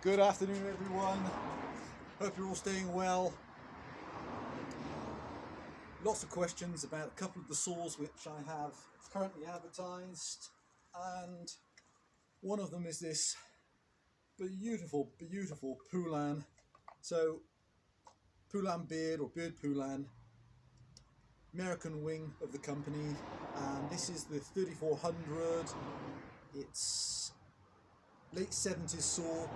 Good afternoon, everyone. Hope you're all staying well. Lots of questions about a couple of the saws which I have currently advertised, and one of them is this beautiful Poulan. So Poulan Beard, or Beard Poulan, American wing of the company, and this is the 3400. It's late 70s saw,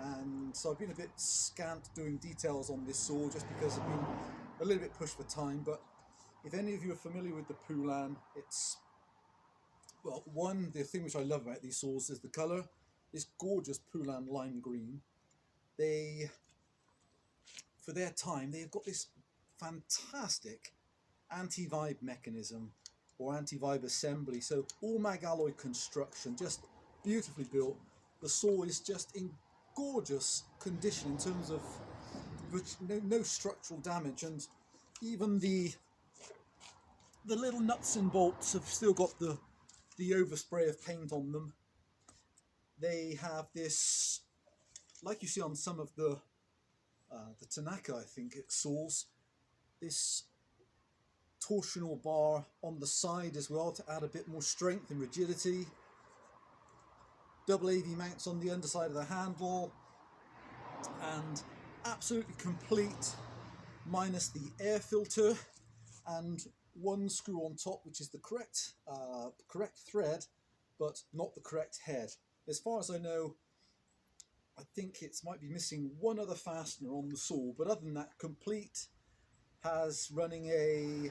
and so I've been a bit scant doing details on this saw just because I've been a little bit pushed for time. But if any of you are familiar with the Poulan, it's, well, one, the thing which I love about these saws is the colour. This gorgeous Poulan lime green. They, for their time, they've got this fantastic anti-vibe mechanism or anti-vibe assembly. So all mag alloy construction, just beautifully built. The saw is just in gorgeous condition in terms of no structural damage, and even the little nuts and bolts have still got the overspray of paint on them. They have this, like you see on some of the Tanaka, I think it saws, this torsional bar on the side as well to add a bit more strength and rigidity. Double AV mounts on the underside of the handle, and absolutely complete minus the air filter, and one screw on top which is the correct thread but not the correct head. As far as I know, I think it might be missing one other fastener on the saw, but other than that, complete. Has running a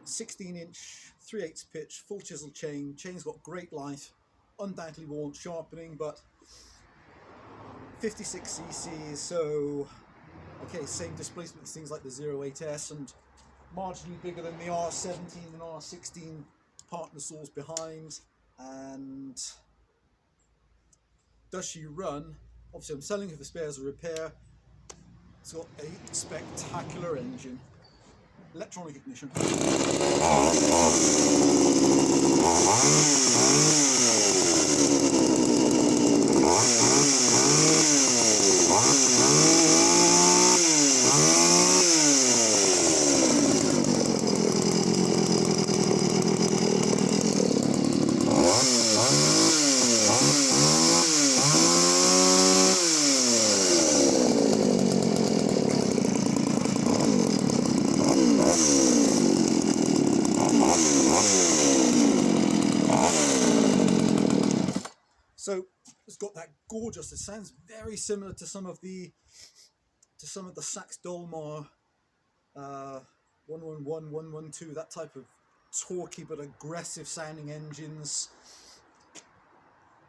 16-inch 3/8 pitch full chisel chain. Chain's got great life, undoubtedly warrants sharpening, but 56 cc, so okay, same displacement as things like the 08S, and marginally bigger than the R17 and R16 partner saws behind. And does she run? Obviously I'm selling her for spares or repair. It's got a spectacular engine, electronic ignition. So it's got that gorgeous, it sounds very similar to some of the Sax Dolmar 111, 112, that type of torquey but aggressive sounding engines.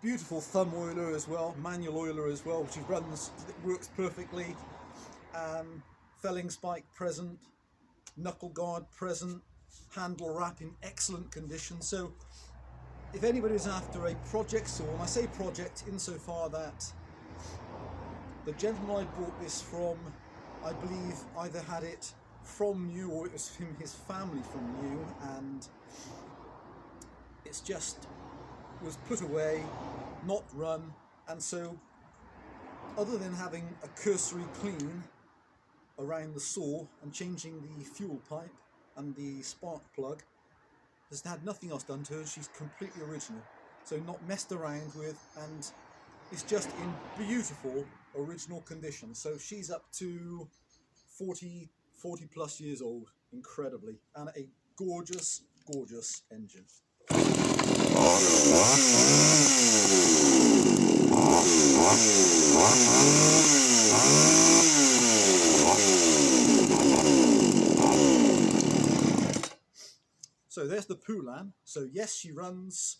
Beautiful thumb oiler as well, manual oiler as well, which runs, it works perfectly. Felling spike present, knuckle guard present, handle wrap in excellent condition. So if anybody's after a project saw, and I say project insofar that the gentleman I bought this from, I believe, either had it from new or it was from his family from new, and it's just was put away, not run, and so other than having a cursory clean around the saw and changing the fuel pipe and the spark plug, has had nothing else done to her. She's completely original, so not messed around with, and it's just in beautiful original condition. So she's up to 40 plus years old, incredibly, and a gorgeous engine. So there's the Poulan. So yes, she runs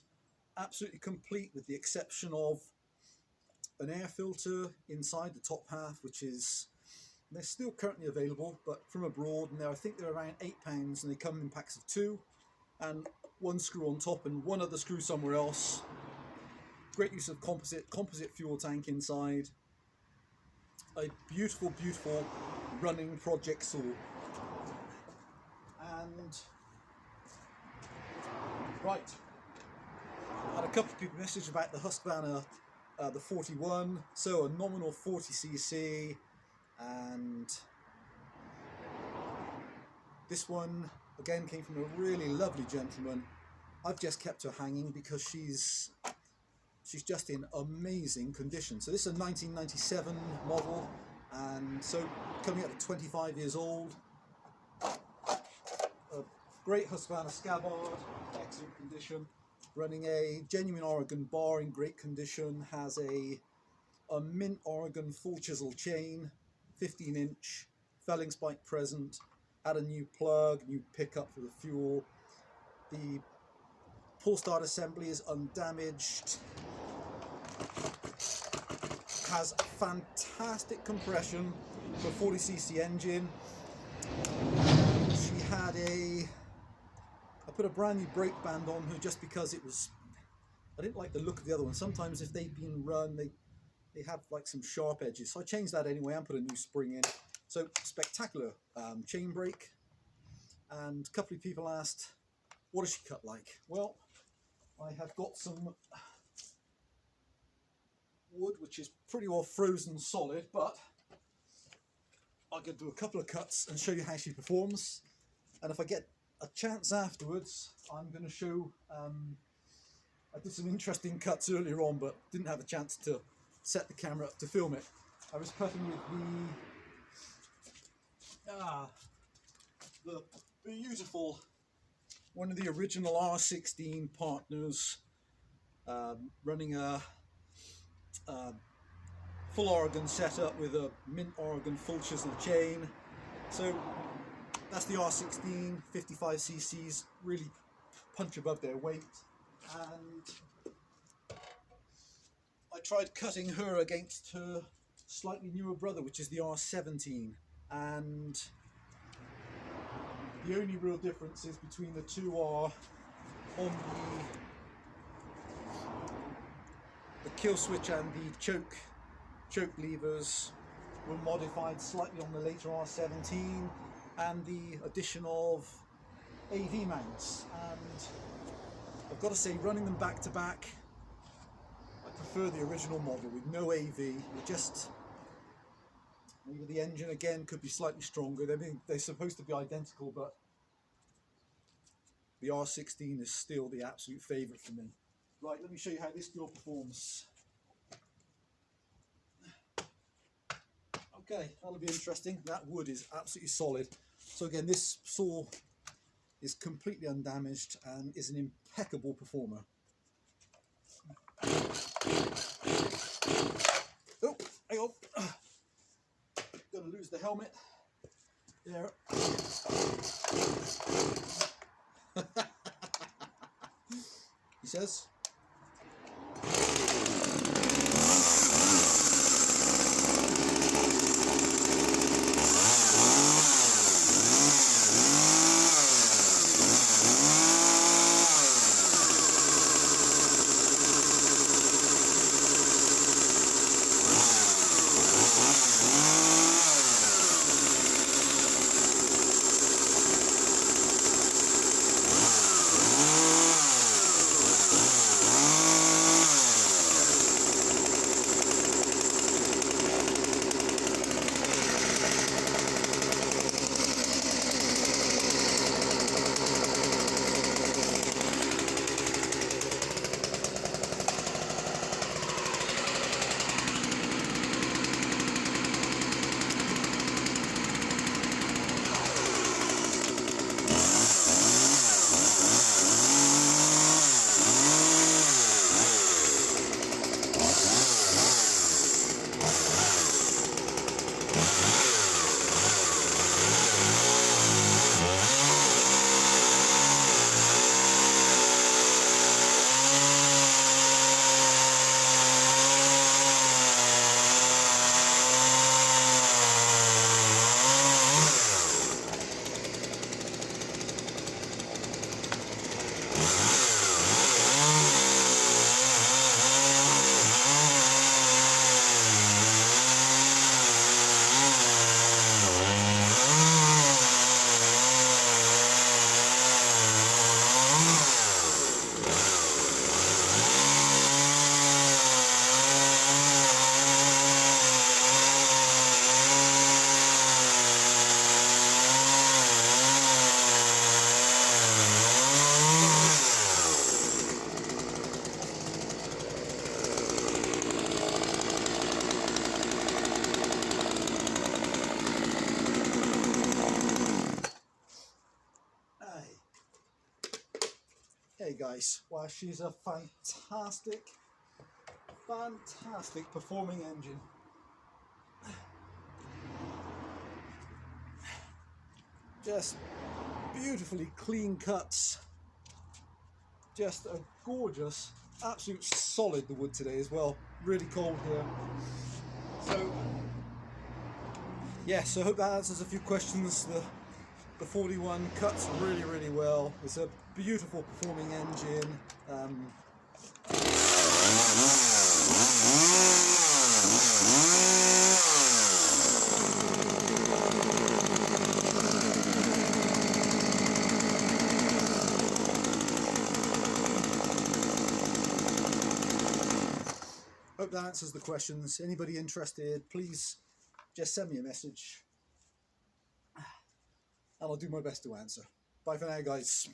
absolutely complete with the exception of an air filter inside the top half, which is, they're still currently available, but from abroad, and I think they're around £8, and they come in packs of 2, and one screw on top and one other screw somewhere else. Great use of composite fuel tank inside. A beautiful running project saw. And right, I had a couple of people message about the Husqvarna the 41, so a nominal 40cc, and this one again came from a really lovely gentleman. I've just kept her hanging because she's just in amazing condition. So this is a 1997 model, and so coming up to 25 years old. A great Husqvarna scabbard, excellent condition. Running a genuine Oregon bar in great condition. Has a mint Oregon full chisel chain, 15-inch, felling spike present. Had a new plug, new pickup for the fuel. The pull start assembly is undamaged. Has fantastic compression for a 40cc engine. She had I put a brand new brake band on her just because I didn't like the look of the other one. Sometimes if they've been run, they have like some sharp edges. So I changed that anyway and put a new spring in. So spectacular chain brake. And a couple of people asked, what does she cut like? Well, I have got some wood which is pretty well frozen solid, but I'm going to do a couple of cuts and show you how she performs. And if I get a chance afterwards, I'm going to show I did some interesting cuts earlier on, but didn't have a chance to set the camera up to film it. I was cutting with the beautiful, one of the original R16 partners, running a full Oregon setup with a mint Oregon full chisel chain. So that's the R16, 55 cc's, really punch above their weight. And I tried cutting her against her slightly newer brother, which is the R17, and the only real differences between the two are on the kill switch and the choke levers were modified slightly on the later R17, and the addition of AV mounts. And I've got to say, running them back to back, I prefer the original model with no AV. Maybe the engine again could be slightly stronger. They're supposed to be identical, but the R16 is still the absolute favourite for me. Right, let me show you how this girl performs. Okay, that'll be interesting. That wood is absolutely solid. So again, this saw is completely undamaged and is an impeccable performer. Oh, hang on. Gonna lose the helmet. There. He says. guys. Wow, she's a fantastic performing engine. Just beautifully clean cuts. Just a gorgeous, absolute solid the wood today as well. Really cold here. So yeah, so I hope that answers a few questions. The 41 cuts really, really well. It's a beautiful performing engine. Hope that answers the questions. Anybody interested, please just send me a message and I'll do my best to answer. Bye for now, guys.